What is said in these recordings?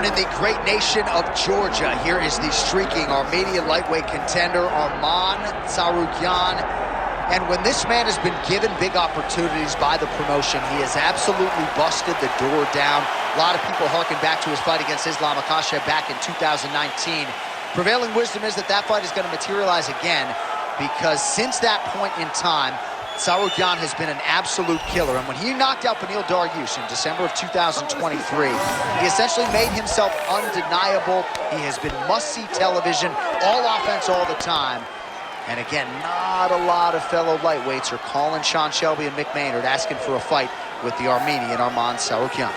Born in the great nation of Georgia, here is the streaking Armenian lightweight contender, Arman Tsarukyan. And when this man has been given big opportunities by the promotion, he has absolutely busted the door down. A lot of people harken back to his fight against Islam Makhachev back in 2019. Prevailing wisdom is that that fight is going to materialize again, because since that point in time, Tsarukyan has been an absolute killer. And when he knocked out Beneil Dariush in December of 2023, he essentially made himself undeniable. He has been must-see television, all offense all the time. And again, not a lot of fellow lightweights are calling Sean Shelby and Mick Maynard asking for a fight with the Armenian Arman Tsarukyan.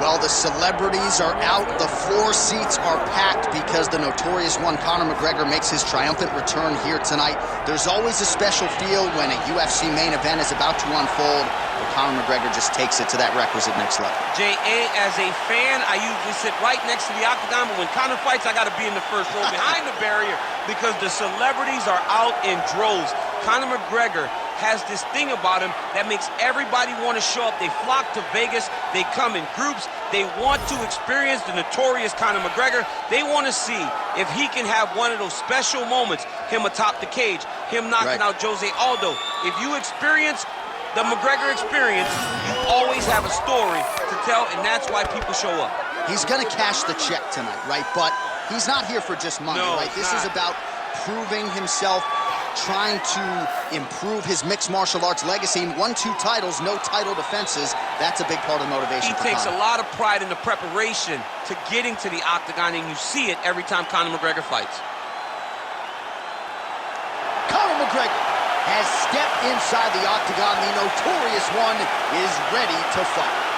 Well, the celebrities are out, the floor seats are packed because the notorious one, Conor McGregor, makes his triumphant return here tonight. There's always a special feel when a UFC main event is about to unfold, where Conor McGregor just takes it to that requisite next level. J.A., as a fan, I usually sit right next to the octagon, but when Conor fights, I got to be in the first row behind the barrier because the celebrities are out in droves. Conor McGregor has this thing about him that makes everybody want to show up. They flock to Vegas. They come in groups. They want to experience the notorious Conor McGregor. They want to see if he can have one of those special moments, him atop the cage, him knocking out Jose Aldo. If you experience the McGregor experience, you always have a story to tell, and that's why people show up. He's going to cash the check tonight, right? But he's not here for just money, right? This is about proving himself, trying to improve his mixed martial arts legacy. 1-2 titles, no title defenses. That's a big part of the motivation. He takes a lot of pride in the preparation to getting to the octagon, and you see it every time Conor McGregor fights. Conor McGregor has stepped inside the octagon. The notorious one is ready to fight.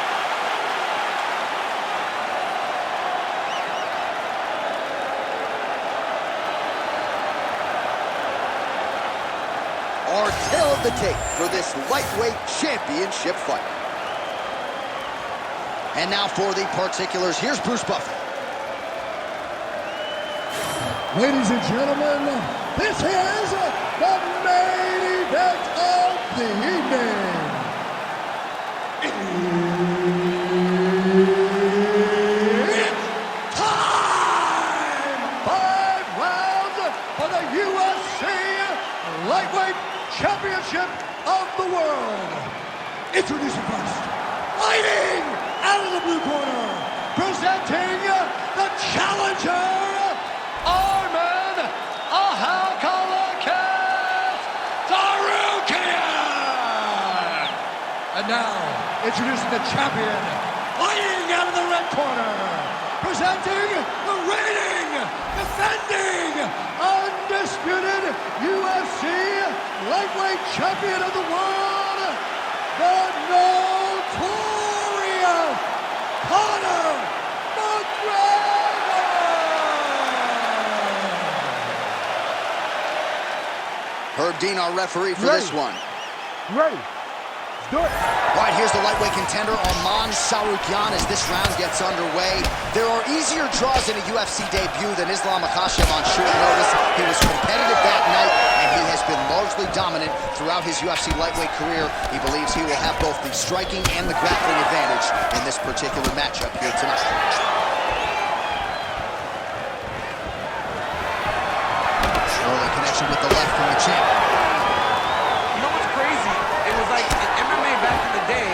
Our tale of the tape for this lightweight championship fight. And now for the particulars, here's Bruce Buffer. Ladies and gentlemen, this is the main event of the evening. It's time! 5 rounds for the UFC lightweight championship of the world. Introducing first, fighting out of the blue corner, presenting the challenger, Arman Tsarukyan. And now, introducing the champion, fighting out of the red corner, presenting the reigning, defending, undisputed UFC lightweight champion of the world, the notorious Conor McGregor! Herb Dean, our referee for this one. Ready. Let's do it. All right, here's the lightweight contender, Arman Tsarukyan, as this round gets underway. There are easier draws in a UFC debut than Islam Makhachev on short notice. He was competitive that night, and he has been largely dominant throughout his UFC lightweight career. He believes he will have both the striking and the grappling advantage in this particular matchup here tonight. Early connection with the left from the champ. You know what's crazy? It was like in MMA back in the day,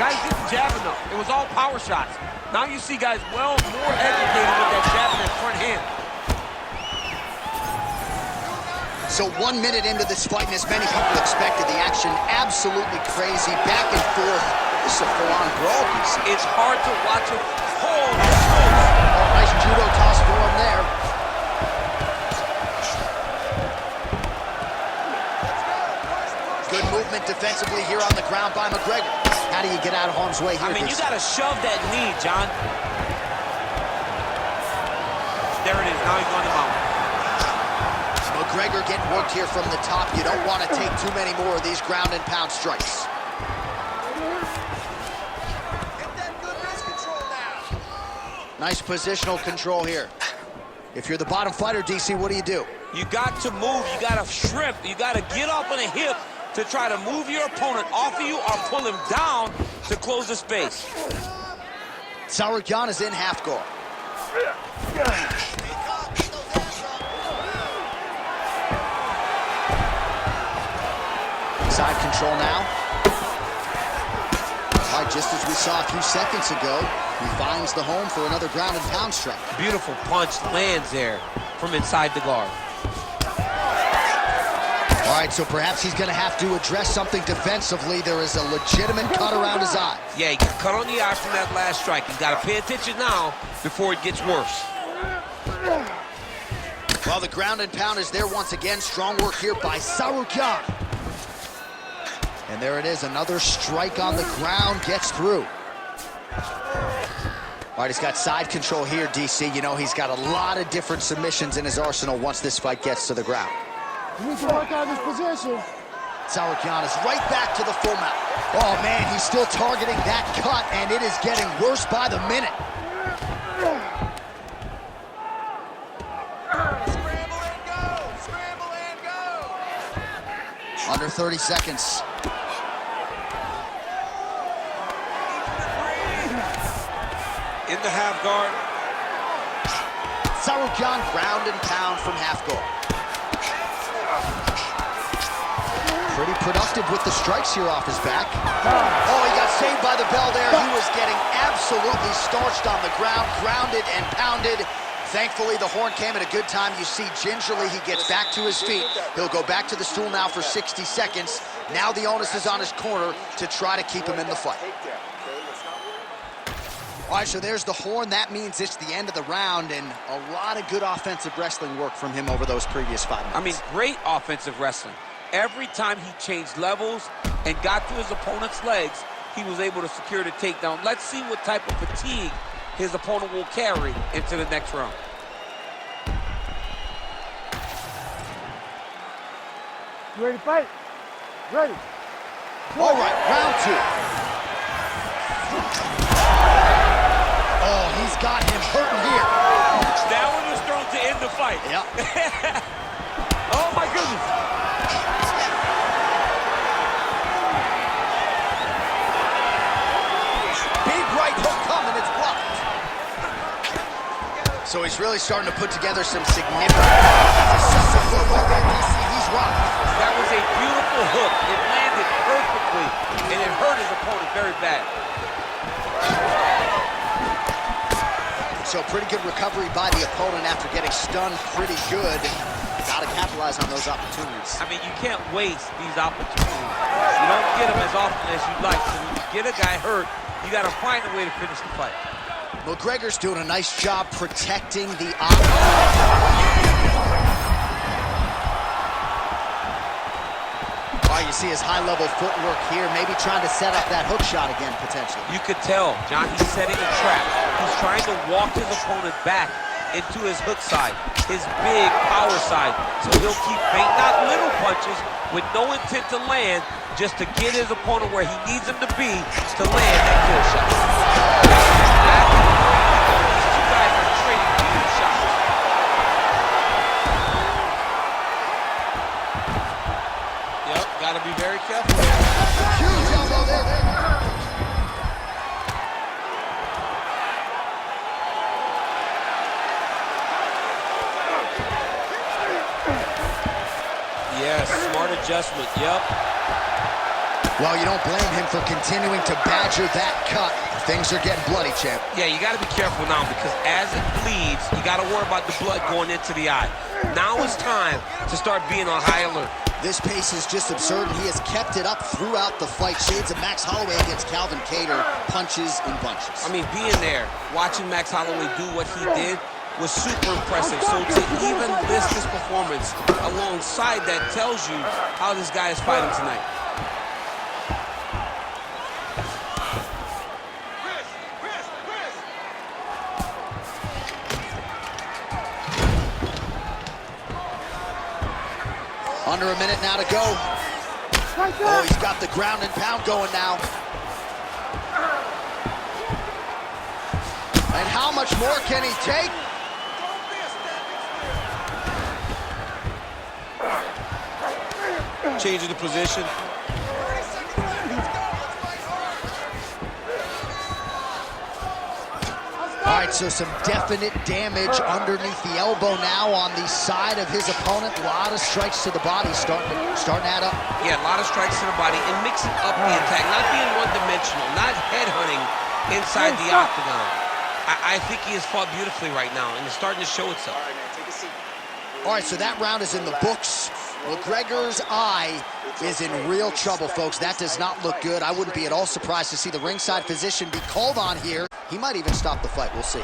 guys didn't jab enough. It was all power shots. Now you see guys more educated with that jab in that front hand. So 1 minute into this fight, and as many people expected, the action absolutely crazy, back and forth. This is a full-on brawl. It's hard to watch a whole. Oh, nice judo toss for him there. Good movement defensively here on the ground by McGregor. How do you get out of harm's way here? I mean, you got to shove that knee, John. There it is. Now he's on the mount. McGregor getting worked here from the top. You don't want to take too many more of these ground and pound strikes. Get that good wrist control now. Nice positional control here. If you're the bottom fighter, DC, what do? You got to move, you got to shrimp, you got to get up on a hip to try to move your opponent off of you or pull him down to close the space. Tsarukyan is in half guard. Side control now. All right, just as we saw a few seconds ago, he finds the home for another ground and pound strike. Beautiful punch lands there from inside the guard. All right, so perhaps he's going to have to address something defensively. There is a legitimate cut around his eye. Yeah, he got cut on the eye from that last strike. He's got to pay attention now before it gets worse. Well, the ground and pound is there once again. Strong work here by Tsarukyan. And there it is, another strike on the ground, gets through. All right, he's got side control here, DC. You know, he's got a lot of different submissions in his arsenal once this fight gets to the ground. You need to work out his position. Tsarukyan is right back to the full mount. Oh, man, he's still targeting that cut, and it is getting worse by the minute. Scramble and go! Scramble and go! Under 30 seconds. In the half guard. Tsarukyan ground and pound from half guard. Pretty productive with the strikes here off his back. Oh, he got saved by the bell there. He was getting absolutely starched on the ground, grounded and pounded. Thankfully, the horn came at a good time. You see, gingerly, he gets back to his feet. He'll go back to the stool now for 60 seconds. Now the onus is on his corner to try to keep him in the fight. All right, so there's the horn. That means it's the end of the round, and a lot of good offensive wrestling work from him over those previous 5 minutes. I mean, great offensive wrestling. Every time he changed levels and got to his opponent's legs, he was able to secure the takedown. Let's see what type of fatigue his opponent will carry into the next round. You ready to fight? Ready. All right, round 2. Oh, he's got him hurting here. That one was thrown to end the fight. Yep. Oh, my goodness. Big right hook coming, it's blocked. So he's really starting to put together some significant... He's rocked. That was a beautiful hook. It landed perfectly, and it hurt his opponent very bad. So pretty good recovery by the opponent after getting stunned pretty good. Got to capitalize on those opportunities. I mean, you can't waste these opportunities. You don't get them as often as you'd like. So when you get a guy hurt, you got to find a way to finish the fight. McGregor's doing a nice job protecting the opponent. All right, you see his high-level footwork here, maybe trying to set up that hook shot again, potentially. You could tell, John, he's setting a trap. He's trying to walk his opponent back into his hook side, his big power side. So he'll keep feinting out little punches with no intent to land, just to get his opponent where he needs him to be to land that kill shot. These two guys are trading kill shots. Yep, gotta be very careful. Huge elbow there. Yes, smart adjustment, yep. Well, you don't blame him for continuing to badger that cut. Things are getting bloody, champ. Yeah, you got to be careful now because as it bleeds, you got to worry about the blood going into the eye. Now it's time to start being on high alert. This pace is just absurd, and he has kept it up throughout the fight. Shades of Max Holloway against Calvin Kattar, punches and bunches. I mean, being there, watching Max Holloway do what he did was super impressive. So to even list this performance alongside that tells you how this guy is fighting tonight. Under a minute now to go. Oh, he's got the ground and pound going now. And how much more can he take? Changing the position. All right, so some definite damage underneath the elbow now on the side of his opponent. A lot of strikes to the body starting to add up. Yeah, a lot of strikes to the body and mixing up the attack, not being one-dimensional, not headhunting inside the octagon. I think he has fought beautifully right now, and it's starting to show itself. All right, man, take a seat. All right, so that round is in the books. McGregor's eye is in real trouble, folks. That does not look good. I wouldn't be at all surprised to see the ringside physician be called on here. He might even stop the fight. We'll see.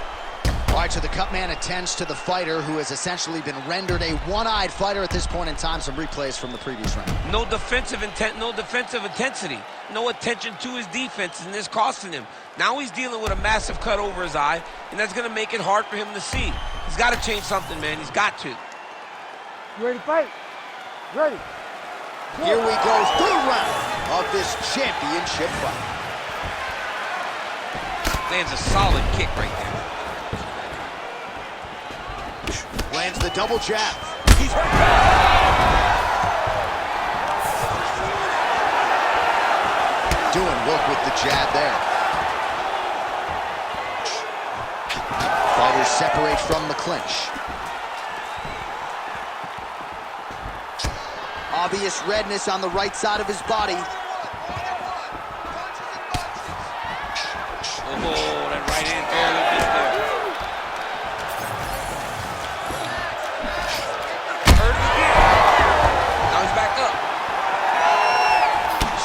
All right, so the cut man attends to the fighter who has essentially been rendered a one-eyed fighter at this point in time. Some replays from the previous round. No defensive intent, no defensive intensity. No attention to his defense, and this costing him. Now he's dealing with a massive cut over his eye, and that's going to make it hard for him to see. He's got to change something, man. He's got to. You ready to fight? Ready. Here we go, third round of this championship fight. Lands a solid kick right there. Lands the double jab. He's hurt. Doing work with the jab there. Fighters separate from the clinch. Obvious redness on the right side of his body. Oh, that right hand barely missed there. Hurt it again. Now he's back up.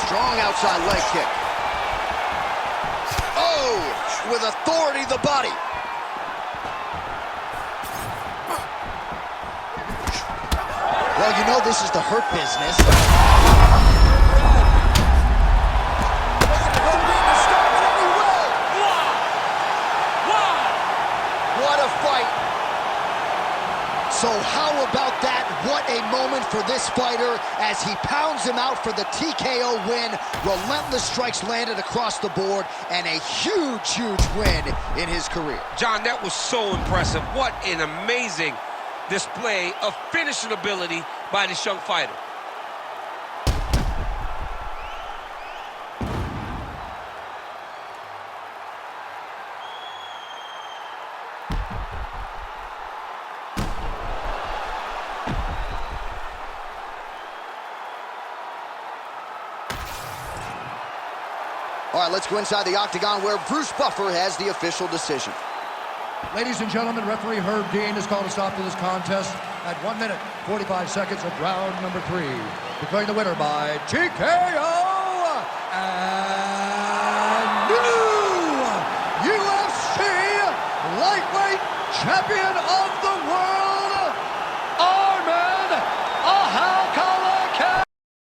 Strong outside leg kick. Oh, with authority the body. Well, you know this is the hurt business. What a fight. So how about that? What a moment for this fighter as he pounds him out for the TKO win. Relentless strikes landed across the board and a huge, huge win in his career. John, that was so impressive. What an amazing display of finishing ability by this young fighter. All right, let's go inside the octagon where Bruce Buffer has the official decision. Ladies and gentlemen, referee Herb Dean has called a stop to this contest at 1 minute, 45 seconds of round number 3. Declaring the winner by TKO and new UFC lightweight champion of